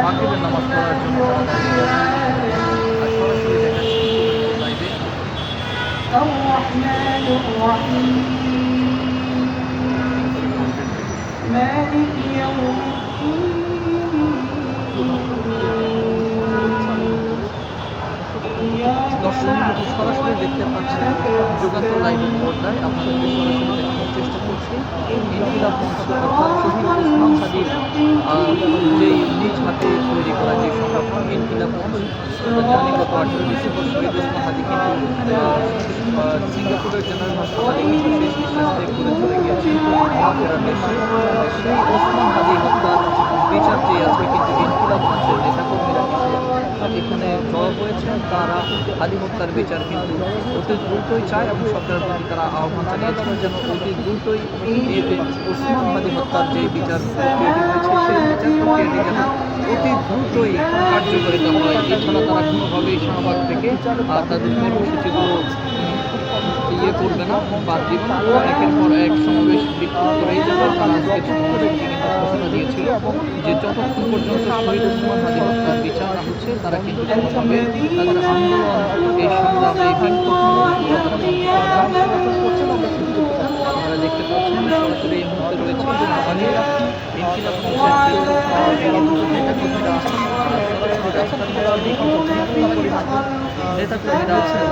মাগরিবের নামাজ পড়ার জন্য তারা দাঁড়িয়ে গেছে। আর সরাসরি দেখাচ্ছি লাইভে। الرحمن الرحيم مالك يوم দর্শক সরাসরি দেখতে পাচ্ছেন যুগান্তর লাইভের পর্দায় আপনাদেরকে সরাসরি দেখানোর চেষ্টা করছি। ইনকিলাব মঞ্চ অর্থাৎ শহীদ ওসমান হাদির যেই নিজ হাতে তৈরি করা যে সংগঠন ইনকিলাব মঞ্চ, জানি গত 18 ডিসেম্বর শহীদ ওসমান হাদি কিন্তু সিঙ্গাপুরের জেনারেল হাসপাতালে কিন্তু শেষ নিঃশ্বাস ত্যাগ করে চলে গিয়েছেন ফেরার দেশে। সেই ওসমান হাদি হত্যার বিচার চেয়ে আজকে কিন্তু ইনকিলাব মঞ্চের নেতাকর্মীরা এখানে জড়ো হয়েছেন। তারা হাদি হত্যার বিচার কিন্তু অতি দ্রুতই চায় এবং সরকারের প্রতি তারা আহ্বান জানিয়েছেন যেন অতি দ্রুতই ওসমান হাদি হত্যার যে বিচার প্রক্রিয়াটি হয়েছে সেই বিচার প্রক্রিয়াটি যেন অতি দ্রুতই কার্যকারিতা হয়। এছাড়া তারা কোনোভাবেই শাহবাগ থেকে তাদের কর্মসূচিগুলো করবে না, বাদ দিবে না। একের পর এক সমাবেশ বিক্ষোভ করেই যাবে। তারা আজকে ছত্রপতি কিন্তু ঘোষণা দিয়েছিল যে যতক্ষণ পর্যন্ত শহীদ ওসমান হাদি হত্যার বিচার না হচ্ছে তারা কিন্তু কোনোভাবে তাদের আন্দোলন এই সংগ্রাম এই বিক্ষোভ আপনারা দেখতে পাচ্ছেন সরাসরি এই মুহূর্তে রয়েছে ইনকিলাব মঞ্চের নেতাকর্মীরা আছেন। সরাসরি রাস্তার মধ্যে নেতাকর্মীরা আছেন।